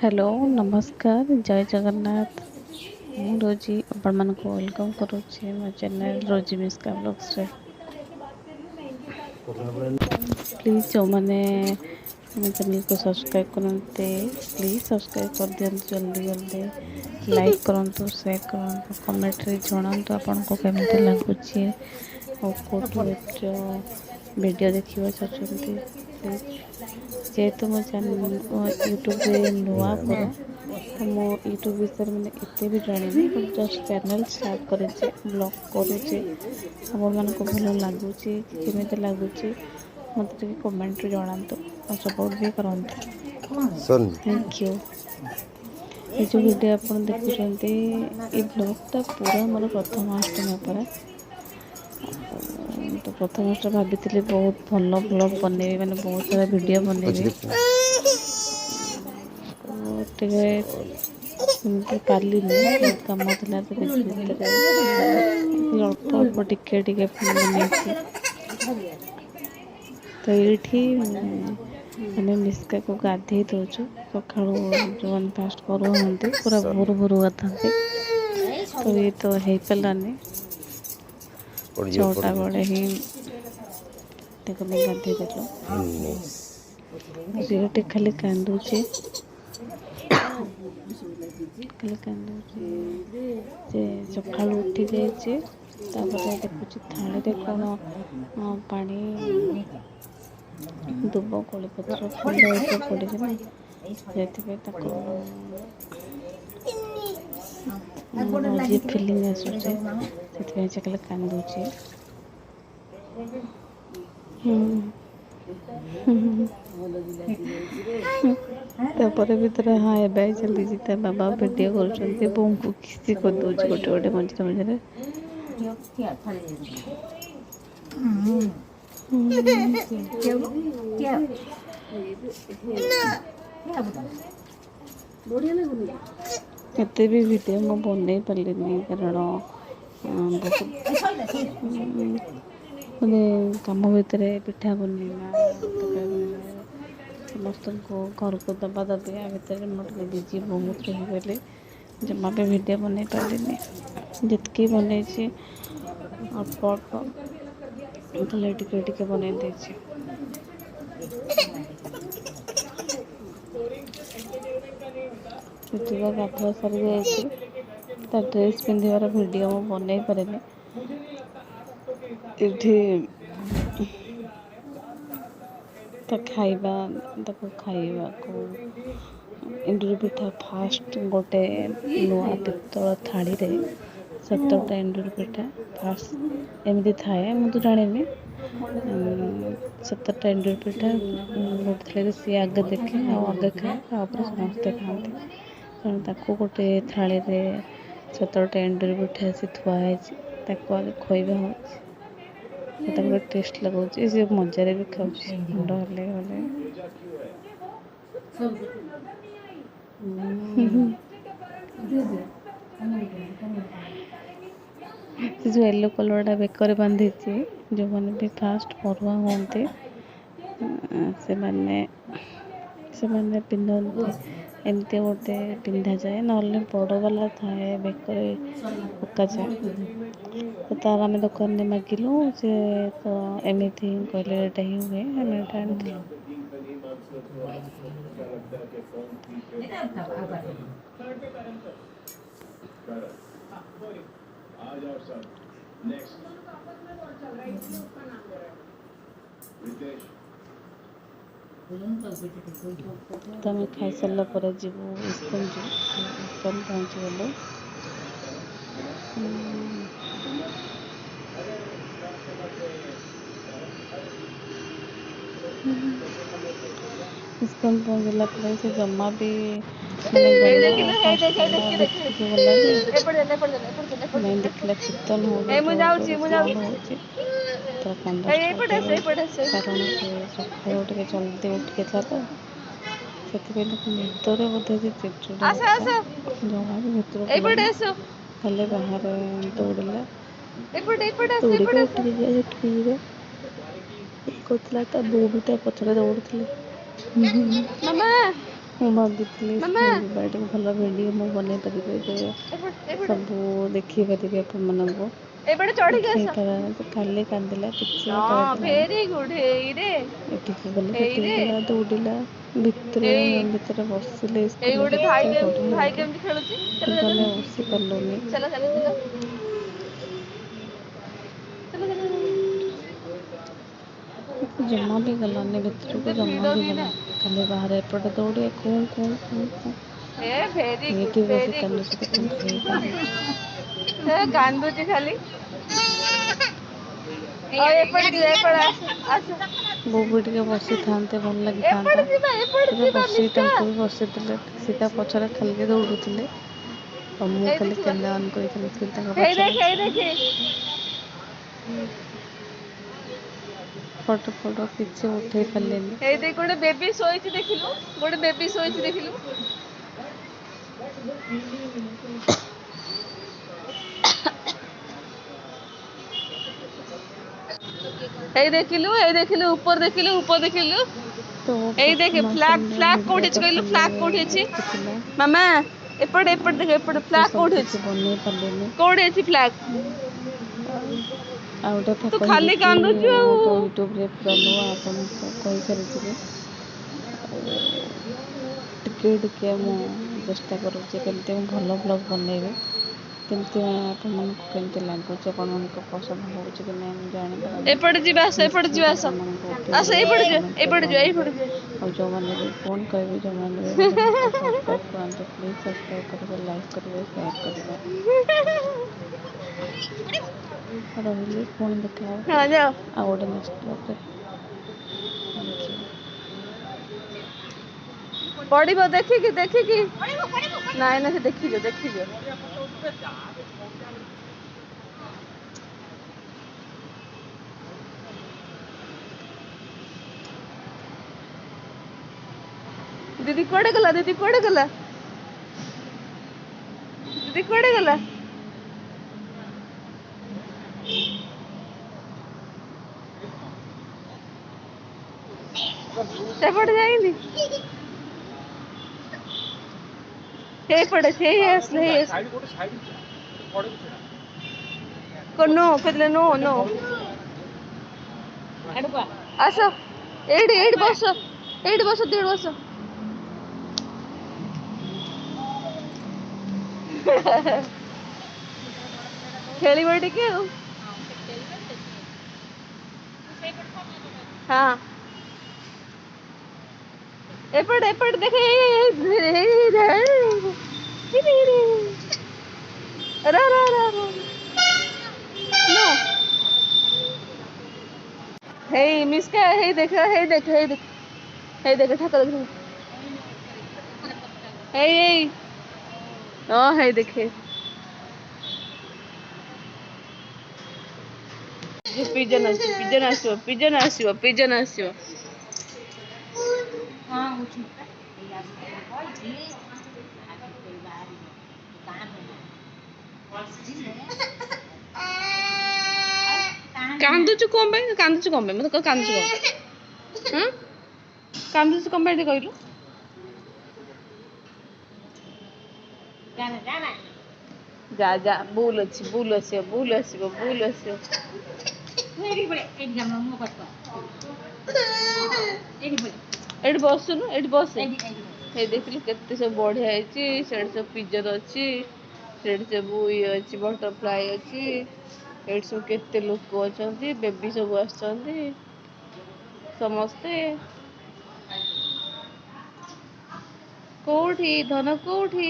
Hello नमस्कार जय जगन्नाथ ମୁଁ ରୋଜି ଆପଣମାନଙ୍କୁ ୱେଲକମ୍ କରୁଛି ମୋ ଚ୍ୟାନେଲ୍ ରୋଜି ମିସ୍କା ବ୍ଲଗ୍ସରେ। ପ୍ଲିଜ୍ ଯେଉଁମାନେ ମୋ ଚ୍ୟାନେଲକୁ ସବସ୍କ୍ରାଇବ୍ କରନ୍ତି ପ୍ଲିଜ୍ ସବସ୍କ୍ରାଇବ୍ କରିଦିଅନ୍ତୁ ଜଲ୍ଦି ଲାଇକ୍ କରନ୍ତୁ, ସେୟାର କରନ୍ତୁ, କମେଣ୍ଟରେ ଜଣାନ୍ତୁ ଆପଣଙ୍କୁ କେମିତି ଲାଗୁଛି ଆଉ କେଉଁଠୁ ଭିଡ଼ିଓ ଦେଖିବାକୁ ଚାହୁଁଛନ୍ତି। ପ୍ଲିଜ୍ ଯେହେତୁ ମୋ ୟୁଟ୍ୟୁବରେ ନୂଆ ପରା ତ ମୁଁ ୟୁଟ୍ୟୁବ୍ ବିଷୟରେ ଏତେ ବି ଜାଣିନି, ବଟ୍ ଜଷ୍ଟ ଚ୍ୟାନେଲ୍ ଷ୍ଟାର୍ଟ କରିଛି, ବ୍ଲଗ୍ କରୁଛି। ଆପଣମାନଙ୍କୁ ଭଲ ଲାଗୁଛି କି କେମିତି ଲାଗୁଛି ମୋତେ ଟିକେ କମେଣ୍ଟରେ ଜଣାନ୍ତୁ ଆଉ ସପୋର୍ଟ ବି କରନ୍ତୁ। Thank you. ଏ ଯେଉଁ ଭିଡ଼ିଓ ଆପଣ ଦେଖୁଛନ୍ତି ଏ ବ୍ଲଗ୍ଟା ପୁରା ମୋର ପ୍ରଥମାଷ୍ଟମୀ ଉପରେ। ତ ପ୍ରଥମାଷ୍ଟମୀ ଭାବିଥିଲି ବହୁତ ଭଲ ବ୍ଲଗ୍ ବନେଇବି, ବହୁତ ସାରା ଭିଡ଼ିଓ ବନେଇବି। ଟିକେ ଏମିତି ପାରିଲିନି, ବହୁତ କାମ ଥିଲା ତ ଭିତରେ ଅଳ୍ପ ଟିକେ ବନେଇଛି। ତ ଏଇଠି ଆମେ ମିସ୍କାକୁ ଗାଧେଇ ଦେଉଛୁ। ସକାଳୁ ଯେଉଁମାନେ ଫାଷ୍ଟ କରୁନାହାନ୍ତି ପୁରା ଭୋରୁ ଗାଧାନ୍ତି, ତ ଇଏ ତ ହେଇପାରିଲାନି। 6ଟା ବେଳେ ହିଁ ତାକୁ ନେଇ ଗାଧେଇ ଦେଲୁ। ଝିଅଟି ଖାଲି କାନ୍ଦୁଛି ସେ ସକାଳୁ ଉଠି ଯାଇଛି। ତାପରେ ଦେଖୁଛି ଥାଳିରେ କ'ଣ ପାଣି, ଦୁବ, କୋଳିପତ୍ର, ଫୁଲ ଏସବୁ ପଡ଼ିଛି ନା, ସେଥିପାଇଁ ତାକୁ ଅଜିବ ଫିଲିଙ୍ଗ ଆସୁଛି, ସେଥିପାଇଁ ସେ ଖାଲି କାନ୍ଦୁଛି। ତାପରେ ଭିତରେ ହଁ ଏବେ ଚାଲିଛି ତା ବାବା ଭିଡ଼ିଓ କରୁଛନ୍ତି, ବୋଉଙ୍କୁ ଖିସି କରିଦେଉଛି ଗୋଟେ ମଝିରେ। ଏତେ ବି ଭିଡ଼ିଓ ମୁଁ ବନେଇ ପାରିଲିନି, କାରଣ କାମ ଭିତରେ ପିଠା ବନେଇବା, ତରକାରୀ ବନେଇବା, ସମସ୍ତଙ୍କୁ ଘରକୁ ଦବା ଆ ଭିତରେ ମୁଁ ଟିକେ ବିଜି ବହୁତ ରହିଗଲି। ଜମା ବି ଭିଡ଼ିଓ ବନେଇ ପାରିଲିନି। ଯେତିକି ବନେଇଛି ଅଳ୍ପ ଖାଲି ଟିକେ ବନେଇ ଦେଇଛି। ଋତିକା ଗାଧୁଆ ସରିଯାଇଛି, ତା ଡ୍ରେସ୍ ପିନ୍ଧିବାର ଭିଡ଼ିଓ ମୁଁ ବନେଇ ପାରିନି। ଏଠି ତାକୁ ଖାଇବାକୁ ଏଣ୍ଡୁରି ପିଠା ଫାଷ୍ଟ ଗୋଟେ ନୂଆ ପିତ୍ତଳ ଥାଳିରେ 17ଟା ଏଣ୍ଡୁରି ପିଠା ଫାଷ୍ଟ ଏମିତି ଥାଏ, ମୁଁ ତ ଜାଣିନି। 17ଟା ଏଣ୍ଡୁରି ପିଠା ଗୋଟେ ଥାଳିରେ ସିଏ ଆଗେ ଦେଖେ ଆଉ ଆଗେ ଖାଏ, ତାପରେ ସମସ୍ତେ ଖାଆନ୍ତି। ତେଣୁ ତାକୁ ଗୋଟେ ଥାଳିରେ 17ଟା ଏଣ୍ଡୁରି ପିଠା ଆସି ଥୁଆ ହେଇଛି, ତାକୁ ଆଗେ ଖୋଇବା ହେଉଛି। ତାକୁ ଗୋଟେ ଟେଷ୍ଟ ଲାଗୁଛି, ସେ ମଜାରେ ବି ଖାଉଛି। ମୁଣ୍ଡ ହଲେଇ ସେ ଯେଉଁ ୟେଲୋ କଲର୍ଟା ବେକରେ ବାନ୍ଧିଛି, ଯେଉଁମାନେ ବି ଫାଷ୍ଟ ପରୁଆ ହୁଅନ୍ତି ସେମାନେ ପିନ୍ଧନ୍ତି। ଏମିତି ଗୋଟେ ପିନ୍ଧାଯାଏ, ନହେଲେ ବଡ଼ବାଲା ଥାଏ ବେକରେ ପକାଯାଏ। ତ ତାର ଆମେ ଦୋକାନରେ ମାଗିଲୁ, ସେ ତ ଏମିତି ହିଁ କହିଲେ ଏଇଟା ହିଁ ହୁଏ, ଆମେ ଏଇଟା ଆଣିଥିଲୁ। ତ ଆମେ ଖାଇସାରିଲା ପରେ ଯିବୁ ଇସ୍କନ ପହଞ୍ଚିଗଲୁ। ଇସ୍କନ ପହଞ୍ଚିଲା ପରେ ସେ ଜମା ବି ଦେଖିଲା କୀର୍ତ୍ତନ ହେଉଛି, ତାର କାନ୍ଦ ଷ୍ଟାର୍ଟ ହେଇଯାଇଛି। କାରଣ ସେ ସକାଳୁ ଟିକେ ଜଲ୍ଦି ଉଠିଥିଲା ତ, ସେଥିପାଇଁ ତାକୁ ନିଦରେ ବୋଧେ ସେ ଚିଡ଼ଚିଡ଼ା ଜମା ବି ଭିତରକୁ ଖାଲି ବାହାରେ ଦୌଡ଼ିଲା, ଉଠିକି ଯିବା କହୁଥିଲା। ତା ବୋଉ ବି ତା ପଛରେ ଦୌଡ଼ୁଥିଲେ। ମାମା ମୁଁ ଭାବିଥିଲି ସ୍କୁଲ ଯିବା ଟିକେ ଭଲ ଭିଡ଼ିଓ ମୁଁ ବନେଇ ପାରିବି ଯେ ସବୁ ଦେଖେଇ ପାରିବି ଆପଣମାନଙ୍କୁ ଦେଖେଇ ପାର ଖାଲି କାନ୍ଦିଲା କିଛି କହିଦେଲାନି ଏଠିକି ଗଲେ ସେଠିକି ଗଲା ଦୌଡ଼ିଲା ଭିତରେ ବସିଲେ ସ୍କୁଲରେ କେତେ ବଢ଼ିଆ ଲାଗେ କିନ୍ତୁ ଆମେ ବସି ପାରିଲୁନି ଜମା ବି ଗଲାନି ଭିତରକୁ ଜମା ବି ଗଲାନି ଖାଲି ବାହାରେ ଏପଟେ ଦୌଡ଼ିବ କୁଁ କୁଁ କୁଁ କୁଁ ଏଇଠି ବସି କାନ୍ଦୁଛି ଦେଖନ୍ତୁ ହେଇପାରିନି କାନ୍ଦୁଛି ଖାଲି ବୋଉ ବି ଟିକେ ବସିଥାନ୍ତେ ଭଲ ଲାଗିଥାନ୍ତା ତେବେ ବସି ତାଙ୍କୁ ବି ବସିଥିଲେ ସେ ତା ପଛରେ ଖାଲି ଦୌଡ଼ୁଥିଲେ ଆଉ ମୁଁ ଖାଲି କ୍ୟାମେରା ଅନ୍ କରି ଚାଲିଥିଲି ତାଙ୍କ ପଛରେ ଫଟୋ କିଛି ଉଠେଇ ପାରିଲେନି ଗୋଟେ ବେବି ଶୋଇଛି ଦେଖିଲୁ ଗୋଟେ ବେବି ଶୋଇଛି ଦେଖିଲୁ ଏଇ ଦେଖିଲୁ ଉପର ଦେଖିଲୁ ତ ଏଇ ଦେଖେ ପ୍ରଥମାଷ୍ଟମୀର ଫ୍ଲାଗ ଭିଡ଼ିଓ କୋଉଠି ଅଛି ତ କହିଲୁ ଖାଲି ଫ୍ଲାଗ କୋଉଠି ଅଛି ଏତିକି ମାମା ଏପଟେ ଦେଖ ଏପଟେ ତ ଫ୍ଲାଗ ସବୁ କୋଉଠି କିଛି ଅଛି ବନେଇ ପାରିଲିନି କୋଉଠି ଅଛି ଫ୍ଲାଗ ଆଉ ଗୋଟେ କଥା ତୁ କହିବି ଖାଲି କି କାନ୍ଦୁଛୁ ମୁଁ ଆଉ ତ ୟୁଟ୍ୟୁବରେ ପୁରା ନୂଆ ଆପଣଙ୍କୁ କହିସାରିଥିବି ଟିକେ ମୁଁ ଚେଷ୍ଟା କରୁଛି କେମିତି ମୁଁ ଭଲ ବ୍ଲଗ୍ ବନେଇବି କେମିତି ଆପଣମାନଙ୍କୁ କେମିତି ଲାଗୁଛି ଆପଣମାନଙ୍କ ପସନ୍ଦ ହେଉଛି କି ନାହିଁ ମୁଁ ଜାଣିପାରୁନି ଏପଟେ ଯିବା ଆସ ଏପଟେ ଯିବା ନିଶ୍ଚିନ୍ତ ଆସ ଆପଣମାନଙ୍କ ଆସ ଓପିନିଅନ୍ ଏଇପଟେ ଯିବା କମେଣ୍ଟରେ ଏଇପଟେ ଯିବା ଜଣାଇବେ ଏଇପଟେ ଯିବା ଆଉ ଯେଉଁମାନେ ବି ପୁଣି କହିବେ ଯେଉଁମାନେ ବି ମୋତେ ସବସ୍କ୍ରାଇବ୍ କରନ୍ତୁ ପ୍ଲିଜ୍ ସବସ୍କ୍ରାଇବ୍ କରିବେ ଲାଇକ୍ କରିବେ ସେୟାର କରିବେ ରହିଲି ପୁଣି ଦେଖା ହଁ ଯାଅ ଆଉ ଗୋଟେ ନେକ୍ସଟ୍ ବ୍ଲଗ୍ରେ ଥ୍ୟାଙ୍କ ୟୁ ପଡିବ ଦେଖିକି ନାଇଁ ସେ ଦେଖିଦିଅ ଦିଦି କୁଆଡେ ଗଲା ସେପଟେ ଯାଇନି ହେଇପଟେ ହେଇ ଆସିଲେ नो ଆସ ଏଇଠି ବସ ଖେଳିବ ଟିକେ ଆଉ ହଁ ଏପଟେ ଦେଖ ହେଇ ମିସ୍କା ହେଇ ଦେଖ ଠାକୁର ହେଇ ହେଇ ଦେଖେ ପିଜନ ଆସିବ କାନ୍ଦୁଛୁ କଣ ପାଇଁ ମତେ କହ କାନ୍ଦୁଛୁ କଣ ପାଇଁ କହିଲୁ ଯା ବୁଲ ଆସିବ ଏଇଠି ବସୁନୁ ଏଇ ଦେଖିଲୁ କେତେ ସବୁ ବଢିଆ ହେଇଛି ସେଠି ସବୁ ପିଜନ ଅଛି ସେଠି ସବୁ ଇଏ ଅଛି ବଟରଫ୍ଲାଏ ଅଛି ଏଠି ସବୁ କେତେ ଲୋକ ଅଛନ୍ତି ବେବି ସବୁ ଆସିଛନ୍ତି ସମସ୍ତେ କୋଉଠି ଧନ କୋଉଠି